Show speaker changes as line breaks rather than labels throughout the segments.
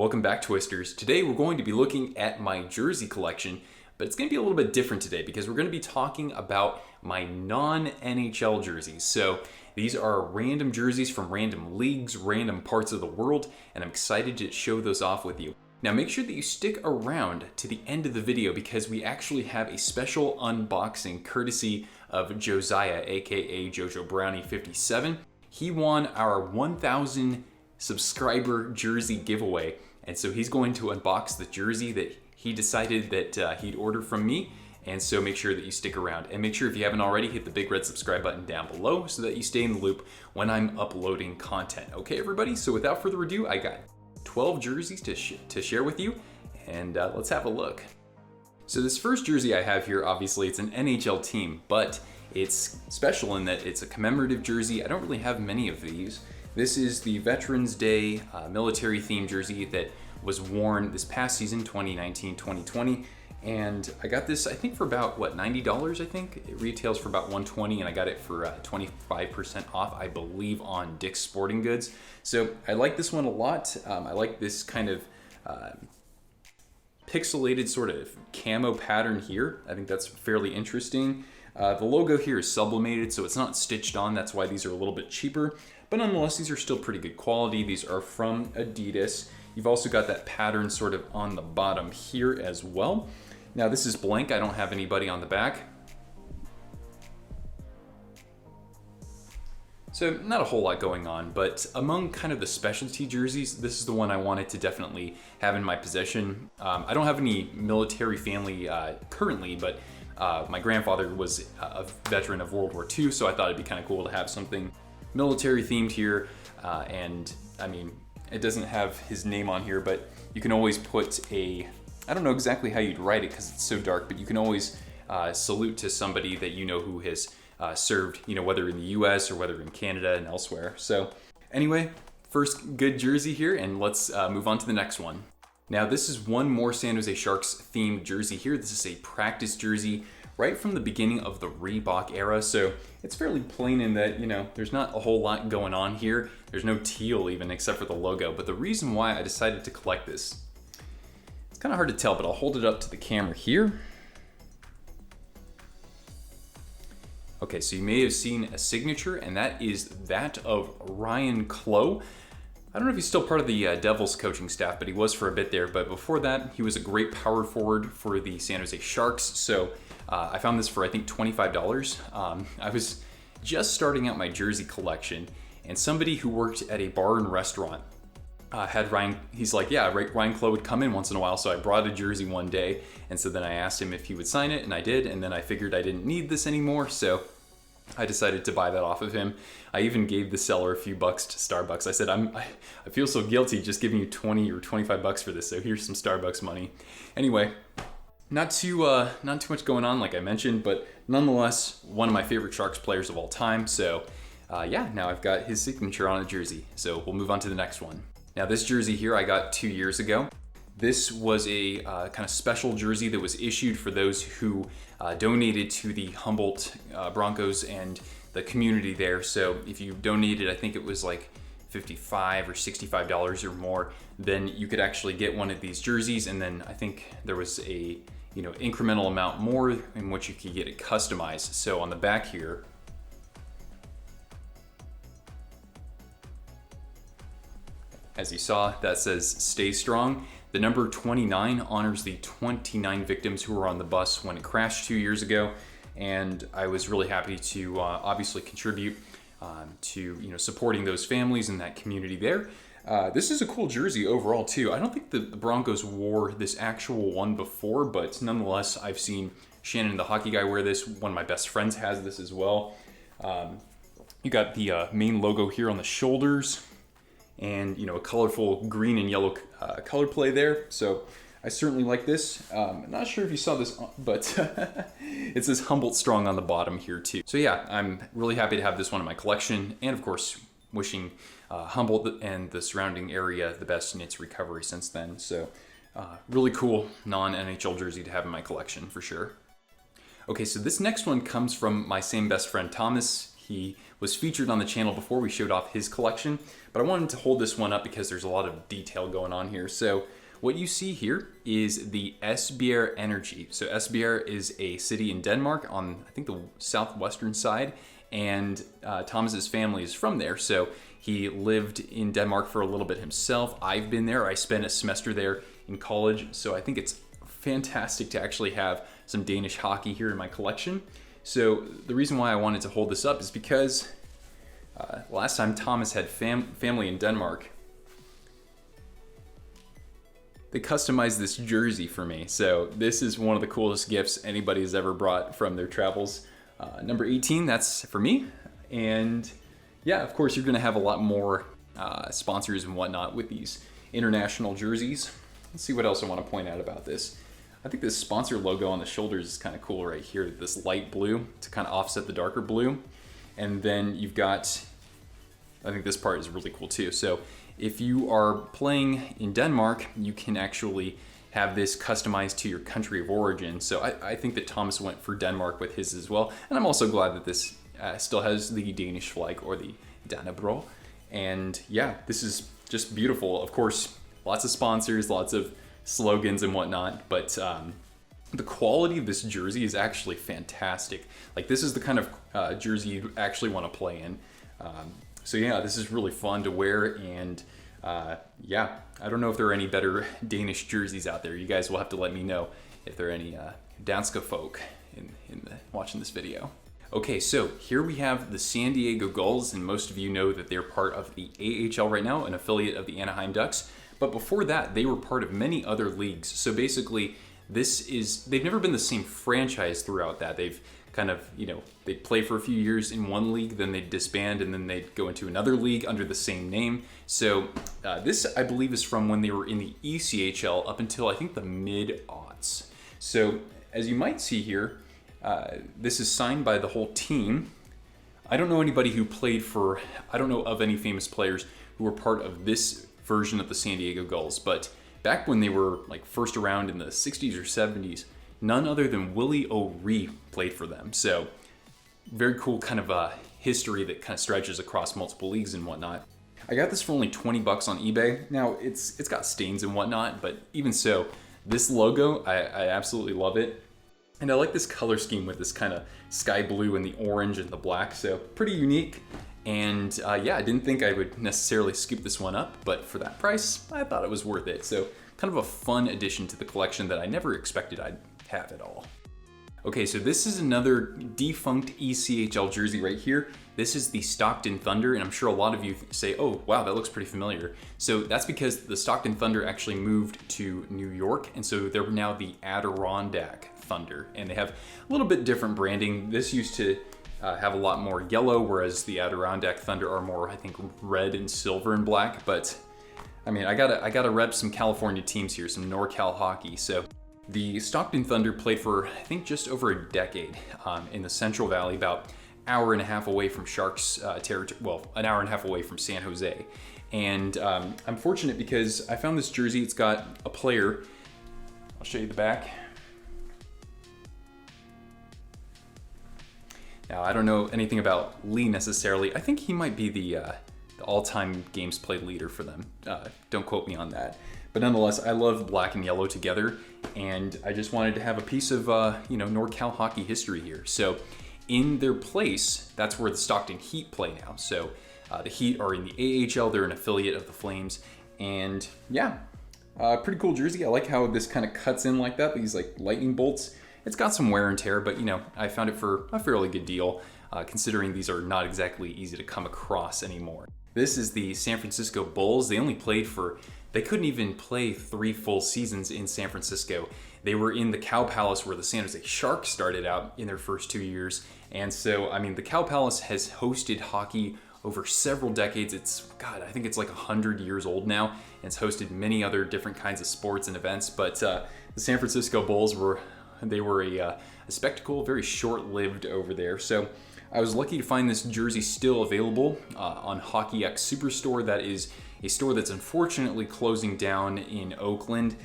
Welcome back, Twisters. Today we're going to be looking at my jersey collection, but it's going to be a little bit different today because we're going to be talking about my non-NHL jerseys. So these are random jerseys from random leagues, random parts of the world, and I'm excited to show those off with you. Now make sure that you stick around to the end of the video because we actually have a special unboxing courtesy of Josiah, aka Jojo Brownie 57. He won our 1,000 subscriber jersey giveaway, and so he's going to unbox the jersey that he decided that he'd order from me. And so make sure that you stick around, and make sure if you haven't already, hit the big red subscribe button down below so that you stay in the loop when I'm uploading content. Okay, everybody, so without further ado, I got 12 jerseys to share with you, and let's have a look. So this first jersey I have here, obviously it's an NHL team, but it's special in that it's a commemorative jersey. I don't really have many of these. This is the Veterans Day military themed jersey that was worn this past season, 2019-2020. And I got this, I think for about, what, $90, I think? It retails for about $120, and I got it for 25% off, I believe, on Dick's Sporting Goods. So I like this one a lot. I like this kind of pixelated sort of camo pattern here. I think that's fairly interesting. The logo here is sublimated, so it's not stitched on. That's why these are a little bit cheaper. But nonetheless, these are still pretty good quality. These are from Adidas. You've also got that pattern sort of on the bottom here as well. Now this is blank. I don't have anybody on the back. So not a whole lot going on, but among kind of the specialty jerseys, this is the one I wanted to definitely have in my possession. I don't have any military family currently, but my grandfather was a veteran of World War II, so I thought it'd be kind of cool to have something military themed here. And I mean, it doesn't have his name on here, but you can always put I don't know exactly how you'd write it because it's so dark, but you can always salute to somebody that you know who has served, you know, whether in the US or whether in Canada and elsewhere. So anyway, first good jersey here, and let's move on to the next one. Now this is one more San Jose Sharks themed jersey here. This is a practice jersey right from the beginning of the Reebok era. So it's fairly plain in that, you know, there's not a whole lot going on here. There's no teal even except for the logo. But the reason why I decided to collect this, it's kind of hard to tell, but I'll hold it up to the camera here. Okay, so you may have seen a signature, and that is that of Ryane Clowe. I don't know if he's still part of the Devils coaching staff, but he was for a bit there. But before that, he was a great power forward for the San Jose Sharks. So I found this for, I think, $25. I was just starting out my jersey collection, and somebody who worked at a bar and restaurant had Ryane. He's like, yeah, Ryane Clowe would come in once in a while. So I brought a jersey one day, and so then I asked him if he would sign it, and I did. And then I figured I didn't need this anymore, so I decided to buy that off of him. I even gave the seller a few bucks to Starbucks. I said, I feel so guilty just giving you 20 or 25 bucks for this, so here's some Starbucks money. Anyway, not too much going on like I mentioned, but nonetheless, one of my favorite Sharks players of all time. So yeah, now I've got his signature on a jersey. So we'll move on to the next one. Now this jersey here I got 2 years ago. This was a kind of special jersey that was issued for those who donated to the Humboldt Broncos and the community there. So if you donated, I think it was like $55 or $65 or more, then you could actually get one of these jerseys. And then I think there was a incremental amount more in which you could get it customized. So on the back here, as you saw, that says "Stay Strong." The number 29 honors the 29 victims who were on the bus when it crashed 2 years ago, and I was really happy to obviously contribute to supporting those families in that community there. This is a cool jersey overall too. I don't think the Broncos wore this actual one before, but nonetheless, I've seen Shannon the hockey guy wear this. One of my best friends has this as well. You got the main logo here on the shoulders, and a colorful green and yellow color play there. So I certainly like this. I'm not sure if you saw this, but it says Humboldt Strong on the bottom here too. So yeah, I'm really happy to have this one in my collection, and of course wishing Humboldt and the surrounding area the best in its recovery since then. So really cool non-NHL jersey to have in my collection for sure. Okay, so this next one comes from my same best friend Thomas. He was featured on the channel before we showed off his collection, but I wanted to hold this one up because there's a lot of detail going on here. So what you see here is the Esbjerg Energy. So Esbjerg is a city in Denmark on, I think, the southwestern side, and Thomas's family is from there. So he lived in Denmark for a little bit himself. I've been there. I spent a semester there in college, so I think it's fantastic to actually have some Danish hockey here in my collection. So the reason why I wanted to hold this up is because last time Thomas had family in Denmark, they customized this jersey for me. So this is one of the coolest gifts anybody has ever brought from their travels. Number 18, that's for me. And yeah, of course, you're gonna have a lot more sponsors and whatnot with these international jerseys. Let's see what else I wanna point out about this. I think this sponsor logo on the shoulders is kind of cool right here, this light blue to kind of offset the darker blue. And then you've got, I think this part is really cool too. So if you are playing in Denmark, you can actually have this customized to your country of origin. So I think that Thomas went for Denmark with his as well. And I'm also glad that this still has the Danish flag, or the Dannebrog. And yeah, this is just beautiful. Of course, lots of sponsors, lots of slogans and whatnot, but the quality of this jersey is actually fantastic. Like, this is the kind of jersey you actually want to play in. So yeah, this is really fun to wear, and yeah, I don't know if there are any better Danish jerseys out there. You guys will have to let me know if there are any Danske folk watching this video. Okay, so here we have the San Diego Gulls, and most of you know that they're part of the AHL right now, an affiliate of the Anaheim Ducks. But before that, they were part of many other leagues. So basically, they've never been the same franchise throughout that. They've kind of, they'd play for a few years in one league, then they'd disband, and then they'd go into another league under the same name. So this, I believe, is from when they were in the ECHL up until, I think, the mid-aughts. So as you might see here, this is signed by the whole team. I don't know anybody who played for, I don't know of any famous players who were part of this version of the San Diego Gulls, but back when they were like first around in the 60s or 70s, none other than Willie O'Ree played for them. So very cool kind of history that kind of stretches across multiple leagues and whatnot. I got this for only 20 bucks on eBay. Now it's got stains and whatnot, but even so, this logo, I absolutely love it. And I like this color scheme with this kind of sky blue and the orange and the black, so pretty unique. And yeah, I didn't think I would necessarily scoop this one up, but for that price, I thought it was worth it. So kind of a fun addition to the collection that I never expected I'd have at all. Okay, so this is another defunct ECHL jersey right here. This is the Stockton Thunder, and I'm sure a lot of you say, oh, wow, that looks pretty familiar. So that's because the Stockton Thunder actually moved to New York, and so they're now the Adirondack Thunder, and they have a little bit different branding. This used to have a lot more yellow, whereas the Adirondack Thunder are more, I think, red and silver and black. But I mean, I gotta rep some California teams here, some NorCal hockey. So the Stockton Thunder played for, I think, just over a decade in the Central Valley, about an hour and a half away from Sharks territory. Well, an hour and a half away from San Jose. And I'm fortunate because I found this jersey. It's got a player. I'll show you the back. Now, I don't know anything about Lee necessarily. I think he might be the all-time games played leader for them. Don't quote me on that. But nonetheless, I love black and yellow together, and I just wanted to have a piece of NorCal hockey history here. So in their place, that's where the Stockton Heat play now. So the Heat are in the AHL. They're an affiliate of the Flames. And yeah, pretty cool jersey. I like how this kind of cuts in like that, these like lightning bolts. It's got some wear and tear, but I found it for a fairly good deal, considering these are not exactly easy to come across anymore. This is the San Francisco Bulls. They couldn't even play 3 full seasons in San Francisco. They were in the Cow Palace where the San Jose Sharks started out in their first 2 years. And so, I mean, the Cow Palace has hosted hockey over several decades. I think it's like 100 years old now, and it's hosted many other different kinds of sports and events. But the San Francisco Bulls were a spectacle, very short-lived over there. So I was lucky to find this jersey still available on Hockey X Superstore. That is a store that's unfortunately closing down in Oakland.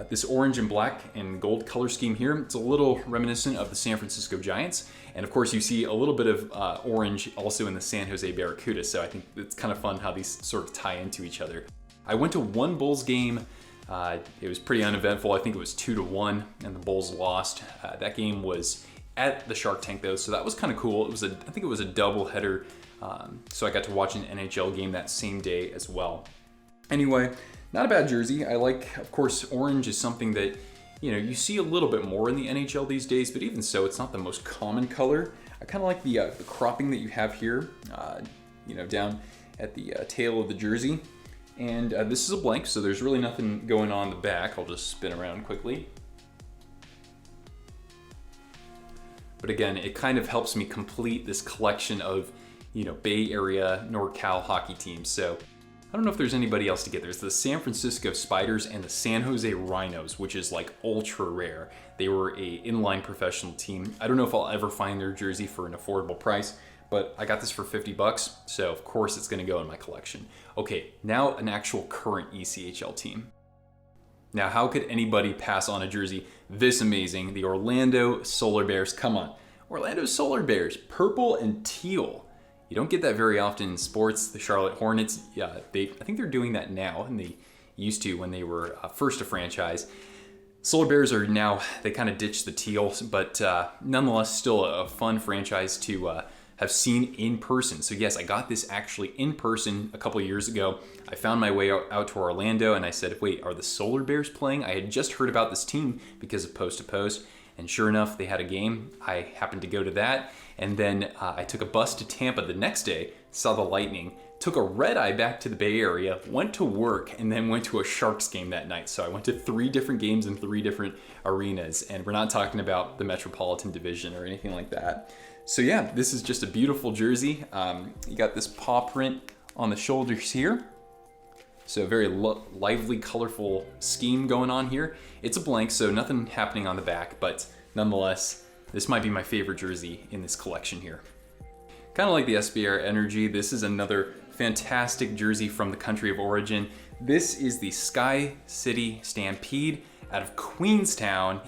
This orange and black and gold color scheme here, it's a little reminiscent of the San Francisco Giants. And of course you see a little bit of orange also in the San Jose Barracuda. So I think it's kind of fun how these sort of tie into each other. I went to one Bulls game. It was pretty uneventful. I think it was 2-1 and the Bulls lost. That game was at the Shark Tank though, so that was kind of cool. I think it was a double header. So I got to watch an NHL game that same day as well. Anyway, not a bad jersey. I like, of course, orange is something that, you know, you see a little bit more in the NHL these days, but even so, it's not the most common color. I kind of like the cropping that you have here, you know, down at the tail of the jersey. And this is a blank, so there's really nothing going on the back. I'll just spin around quickly. But again, it kind of helps me complete this collection of, you know, Bay Area NorCal hockey teams. So I don't know if there's anybody else to get. There's the San Francisco Spiders and the San Jose Rhinos, which is like ultra rare. They were a inline professional team. I don't know if I'll ever find their jersey for an affordable price, but I got this for 50 bucks. So of course it's gonna go in my collection. Okay, now an actual current ECHL team. Now, how could anybody pass on a jersey this amazing? The Orlando Solar Bears, come on. Orlando Solar Bears, purple and teal. You don't get that very often in sports. The Charlotte Hornets, yeah, I think they're doing that now, and they used to when they were first a franchise. Solar Bears are now, they kind of ditched the teal, but nonetheless still a fun franchise to have seen in person. So yes, I got this actually in person a couple of years ago. I found my way out to Orlando and I said, wait, are the Solar Bears playing? I had just heard about this team because of Post to Post, and sure enough, they had a game. I happened to go to that, and then I took a bus to Tampa the next day, saw the Lightning, took a red eye back to the Bay Area, went to work, and then went to a Sharks game that night. So I went to 3 different games in 3 different arenas, and we're not talking about the Metropolitan Division or anything like that. So yeah, this is just a beautiful jersey. You got this paw print on the shoulders here. So very lively, colorful scheme going on here. It's a blank, so nothing happening on the back, but nonetheless, this might be my favorite jersey in this collection here. Kind of like the SBR Energy, this is another fantastic jersey from the country of origin. This is the Sky City Stampede out of Queenstown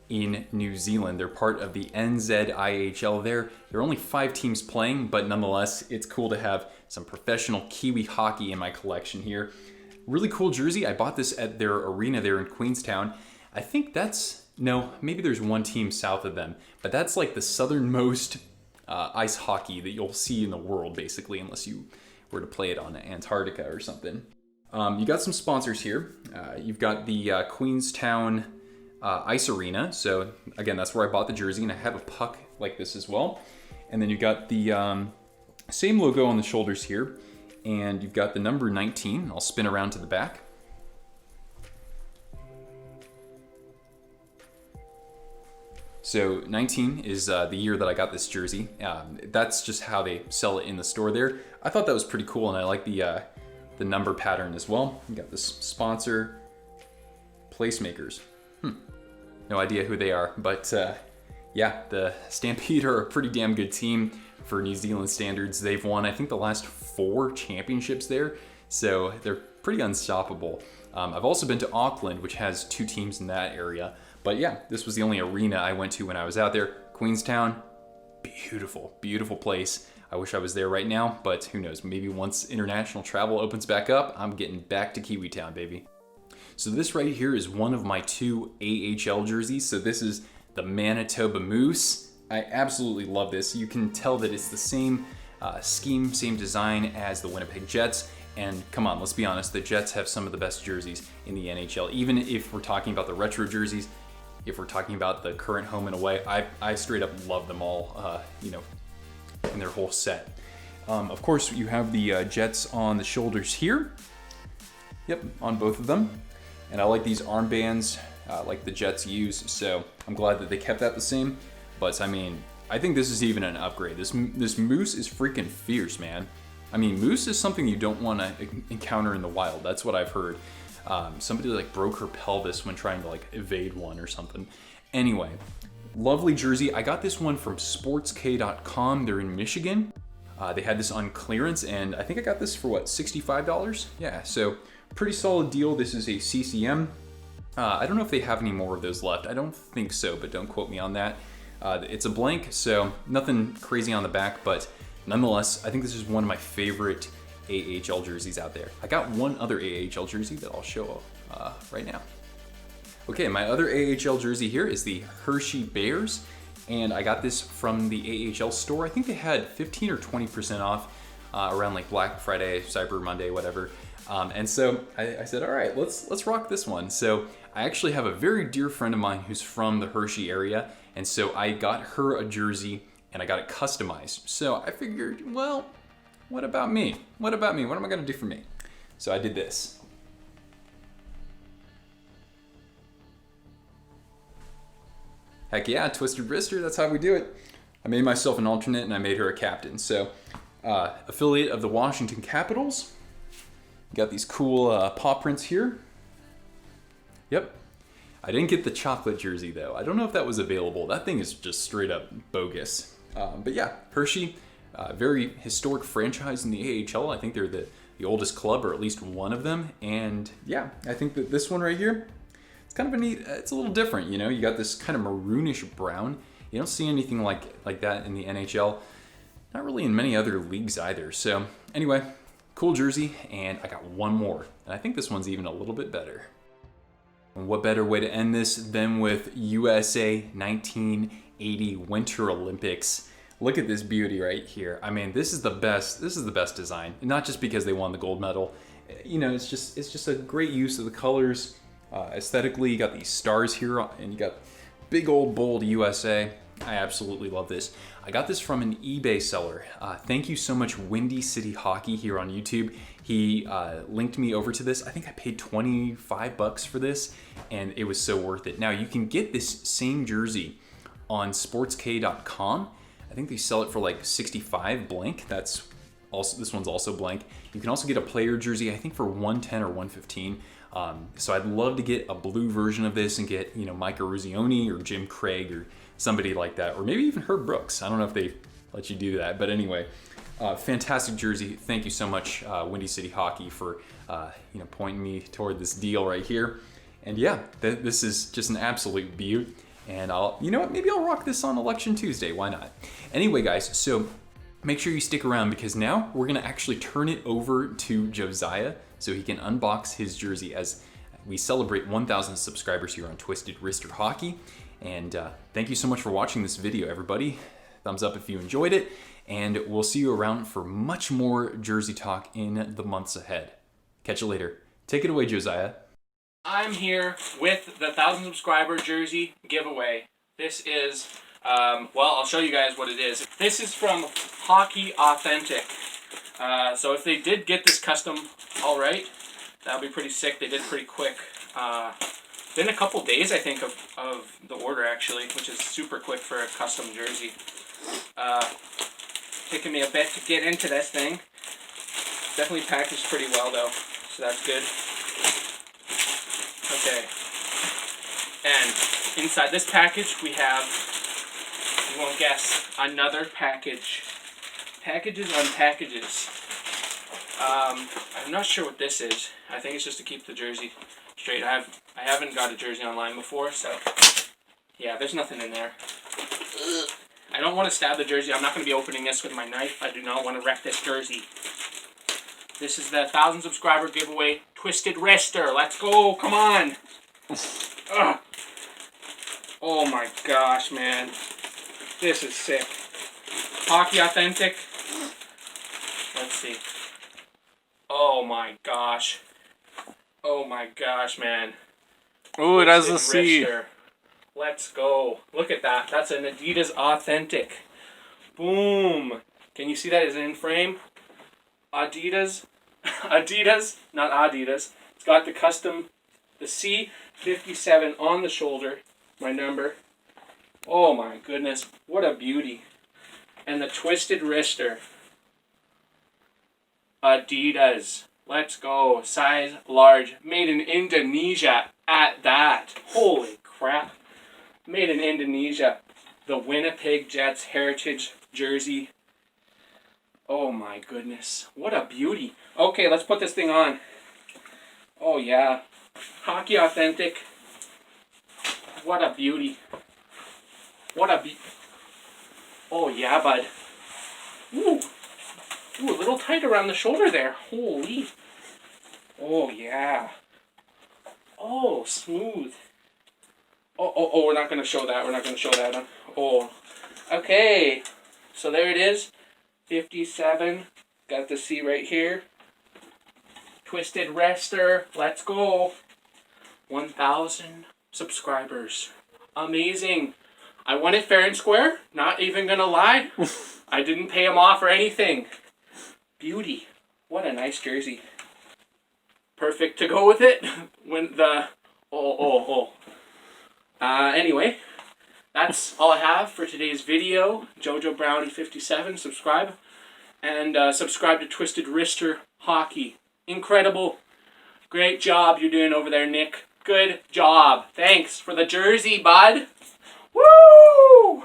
in New Zealand. They're part of the NZIHL there. There are only 5 teams playing, but nonetheless, it's cool to have some professional Kiwi hockey in my collection here. Really cool jersey. I bought this at their arena there in Queenstown. I think no, maybe there's one team south of them, but that's like the southernmost ice hockey that you'll see in the world, basically, unless you were to play it on Antarctica or something. You got some sponsors here. You've got the Queenstown Ice Arena. So again, that's where I bought the jersey, and I have a puck like this as well. And then you got the same logo on the shoulders here, and you've got the number 19. I'll spin around to the back. So 19 is the year that I got this jersey. That's just how they sell it in the store there. I thought that was pretty cool, and I like the number pattern as well. You got this sponsor, Placemakers. No idea who they are, but yeah, the Stampede are a pretty damn good team for New Zealand standards. They've won, I think, the last 4 championships there, so they're pretty unstoppable. I've also been to Auckland, which has 2 teams in that area. But yeah, this was the only arena I went to when I was out there. Queenstown, beautiful, beautiful place. I wish I was there right now, but who knows? Maybe once international travel opens back up, I'm getting back to Kiwi Town, baby. So this right here is one of my 2 AHL jerseys. So this is the Manitoba Moose. I absolutely love this. You can tell that it's the same scheme, same design as the Winnipeg Jets. And come on, let's be honest, the Jets have some of the best jerseys in the NHL. Even if we're talking about the retro jerseys, if we're talking about the current home and away, I straight up love them all, you know, in their whole set. Of course, you have the Jets on the shoulders here. Yep, on both of them. And I like these armbands like the Jets use, so I'm glad that they kept that the same. But I mean, I think this is even an upgrade. This moose is freaking fierce, man. I mean, moose is something you don't want to encounter in the wild. That's what I've heard. Somebody like broke her pelvis when trying to like evade one or something. Anyway, lovely jersey. I got this one from sportsk.com. They're in Michigan. They had this on clearance, and I think I got this for what, $65? Yeah, so pretty solid deal. This is a CCM. I don't know if they have any more of those left. I don't think so, but don't quote me on that. It's a blank, so nothing crazy on the back, but nonetheless, I think this is one of my favorite AHL jerseys out there. I got one other AHL jersey that I'll show right now. Okay, my other AHL jersey here is the Hershey Bears, and I got this from the AHL store. I think they had 15 or 20% off around like Black Friday, Cyber Monday, whatever. And so I said, all right, let's rock this one. So I actually have a very dear friend of mine who's from the Hershey area, and so I got her a jersey and I got it customized. So I figured, well, what about me? What about me? What am I gonna do for me? So I did this. Heck yeah, Twisted Wrister, that's how we do it. I made myself an alternate and I made her a captain. So, affiliate of the Washington Capitals. Got these cool paw prints here. Yep. I didn't get the chocolate jersey though. I don't know if that was available. That thing is just straight up bogus. But yeah, Hershey, very historic franchise in the AHL. I think they're the oldest club, or at least one of them. And yeah, I think that this one right here, it's kind of a neat, it's a little different, you know? You got this kind of maroonish brown. You don't see anything like that in the NHL. Not really in many other leagues either. So anyway, cool jersey, and I got one more. And I think this one's even a little bit better. And what better way to end this than with USA 1980 Winter Olympics. Look at this beauty right here. I mean, this is the best design. And not just because they won the gold medal. You know, it's just a great use of the colors. Aesthetically, you got these stars here, and you got big old bold USA. I absolutely love this. I got this from an eBay seller. Thank you so much, Windy City Hockey here on YouTube. He linked me over to this. I think I paid $25 for this, and it was so worth it. Now, you can get this same jersey on sportsk.com. I think they sell it for like 65 blank. That's also, this one's also blank. You can also get a player jersey, I think for 110 or 115. So I'd love to get a blue version of this and get, you know, Mike Eruzione or Jim Craig or somebody like that, or maybe even Herb Brooks. I don't know if they let you do that, but anyway, fantastic jersey. Thank you so much, Windy City Hockey, for you know, pointing me toward this deal right here. And yeah, this is just an absolute beaut. And you know what, maybe I'll rock this on Election Tuesday. Why not? Anyway, guys, so make sure you stick around, because now we're gonna actually turn it over to Josiah so he can unbox his jersey as we celebrate 1,000 subscribers here on Twisted Wrister Hockey. And thank you so much for watching this video, everybody. Thumbs up if you enjoyed it, and we'll see you around for much more jersey talk in the months ahead. Catch you later. Take it away, Josiah.
I'm here with the 1,000 subscriber jersey giveaway. This is, well, I'll show you guys what it is. This is from Hockey Authentic. So if they did get this custom all right, that'll be pretty sick. They did pretty quick. Been a couple days, I think, of the order, actually, which is super quick for a custom jersey. Taking me a bit to get into this thing. Definitely packaged pretty well, though, so that's good. Okay. And inside this package, we have, you won't guess, another package. Packages on packages. I'm not sure what this is. I think it's just to keep the jersey straight. I haven't got a jersey online before, so yeah, there's nothing in there. I don't want to stab the jersey. I'm not going to be opening this with my knife. I do not want to wreck this jersey. This is the 1,000 subscriber giveaway. Twisted Wrister. Let's go. Come on. Ugh. Oh my gosh, man. This is sick. Hockey Authentic. Let's see. Oh my gosh. Oh my gosh, man.
Ooh, it has a C.
Let's go. Look at that. That's an Adidas Authentic. Boom. Can you see that? Is it in frame? Adidas. Adidas, not Adidas. It's got the custom, the C57 on the shoulder. My number. Oh my goodness. What a beauty. And the Twisted Wrister. Adidas. Let's go. Size large. Made in Indonesia at that. Holy crap. Made in Indonesia. The Winnipeg Jets heritage jersey. Oh my goodness. What a beauty. Okay, let's put this thing on. Oh yeah. Hockey Authentic. What a beauty. What a Oh yeah, bud. Ooh. Ooh, a little tight around the shoulder there. Holy. Oh yeah. Oh, smooth. Oh, we're not going to show that. We're not going to show that. Huh? Oh. Okay. So there it is. 57. Got the C right here. TWSTD. Let's go. 1,000 subscribers. Amazing. I won it fair and square. Not even going to lie. I didn't pay him off or anything. Beauty. What a nice jersey. Perfect to go with it. When the... Anyway, that's all I have for today's video. Jojo Brownie 57, subscribe. And subscribe to Twisted Wrister Hockey. Incredible. Great job you're doing over there, Nick. Good job. Thanks for the jersey, bud. Woo!